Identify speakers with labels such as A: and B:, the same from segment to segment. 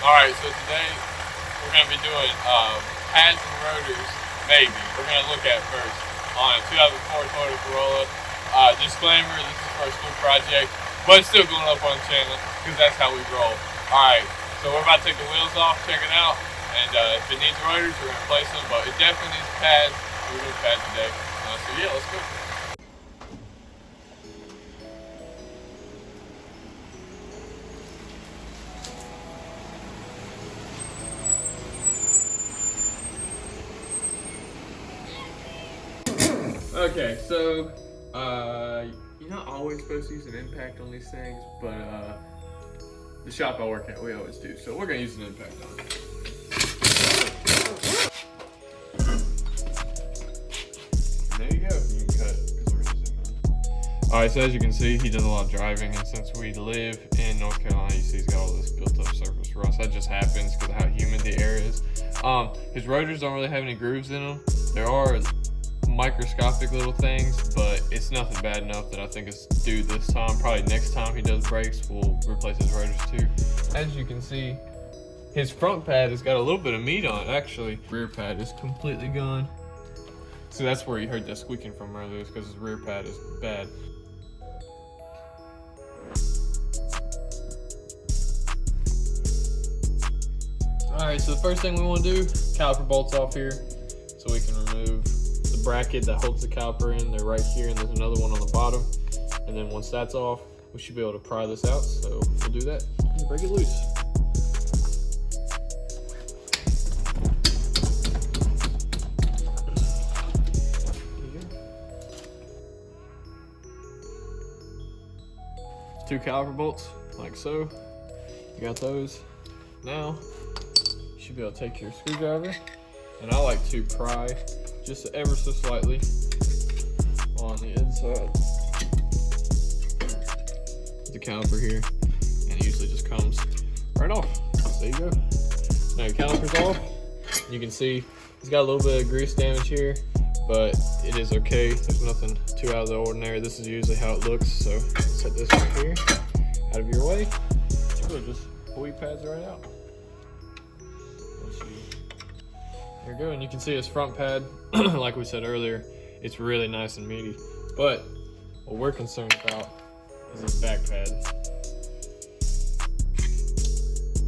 A: Alright, so today we're going to be doing pads and rotors, maybe. We're going to look at first on a 2004 Toyota Corolla. Disclaimer, this is for a school project, but it's still going up on the channel because that's how we roll. Alright, so we're about to take the wheels off, check it out, and if it needs rotors, we're going to replace them, but it definitely needs pads. We're doing pads today. So yeah, let's go. Okay, so you're not always supposed to use an impact on these things, but the shop I work at, we always do. So we're gonna use an impact on it. And there you go. You can cut because we're gonna zoom in. All right, so as you can see, he does a lot of driving, and since we live in North Carolina, you see he's got all this built-up surface rust. That just happens because of how humid the air is. His rotors don't really have any grooves in them. There are microscopic little things, but it's nothing bad enough that I think it's due this time. Probably next time he does brakes, we'll replace his rotors too. As you can see, his front pad has got a little bit of meat on it actually. Rear pad is completely gone. So that's where you heard that squeaking from earlier, because his rear pad is bad. Alright, so the first thing we want to do, caliper bolts off here so we can remove the bracket that holds the caliper in. They're right here, and there's another one on the bottom. And then once that's off, we should be able to pry this out. So we'll do that and break it loose. Two caliper bolts, like so. You got those. Now, you should be able to take your screwdriver, and I like to pry just ever so slightly on the inside of the caliper here, and it usually just comes right off. So there you go. Now your caliper's off. You can see it's got a little bit of grease damage here, but it is okay. There's nothing too out of the ordinary. This is usually how it looks. So set this right here out of your way. Really just pull your pads right out. There you go, and you can see his front pad, like we said earlier, it's really nice and meaty. But what we're concerned about is his back pad.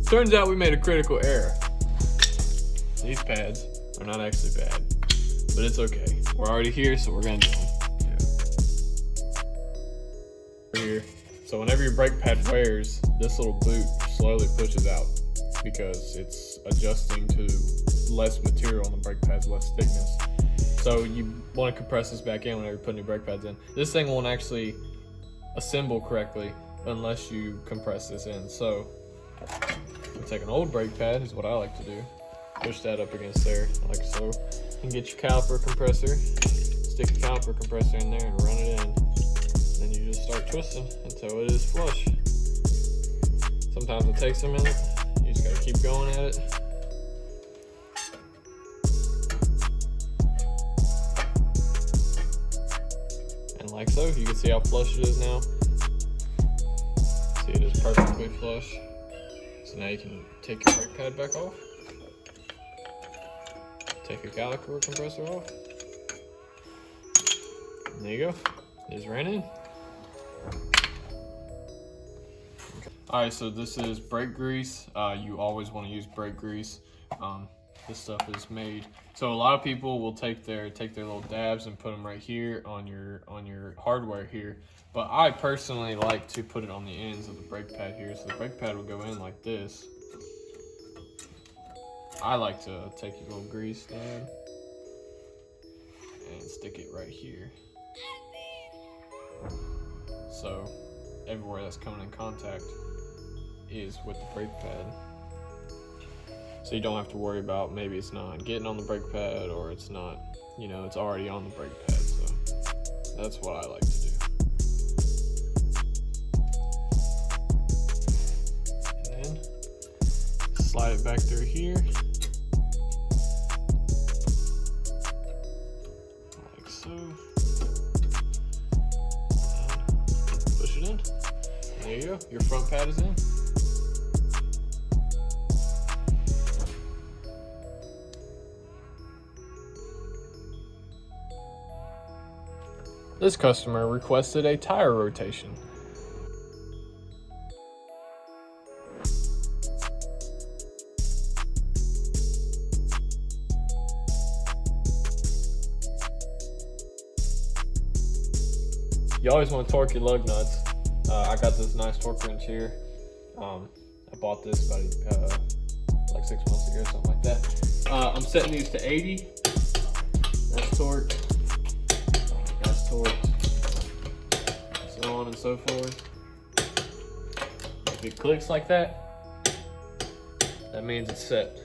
A: Turns out we made a critical error. These pads are not actually bad, but it's okay. We're already here, so we're gonna do them. Yeah. Here. So whenever your brake pad wears, this little boot slowly pushes out because it's adjusting to less material on the brake pads, less thickness. So you want to compress this back in whenever you're putting your brake pads in. This thing won't actually assemble correctly unless you compress this in. So you take an old brake pad, is what I like to do. Push that up against there, like so. And get your caliper compressor, stick a caliper compressor in there and run it in. Then you just start twisting until it is flush. Sometimes it takes a minute. You just gotta keep going at it. Like so, you can see how flush it is now. See, it is perfectly flush. So now you can take your brake pad back off. Take your caliper compressor off. And there you go. It is ran in. Okay. Alright, so this is brake grease. You always want to use brake grease. This stuff is made, so a lot of people will take their little dabs and put them right here on your hardware here, but I personally like to put it on the ends of the brake pad here, so the brake pad will go in like this. I like to take your little grease dab and stick it right here, so everywhere that's coming in contact is with the brake pad. So you don't have to worry about maybe it's not getting on the brake pad or it's not, you know, it's already on the brake pad. So that's what I like to do. And then slide it back through here. Like so. And push it in. There you go. Your front pad is in. This customer requested a tire rotation. You always want to torque your lug nuts. I got this nice torque wrench here. I bought this about like 6 months ago, something like that. I'm setting these to 80. That's torque. That's torque. So on and so forth. If it clicks like that, that means it's set.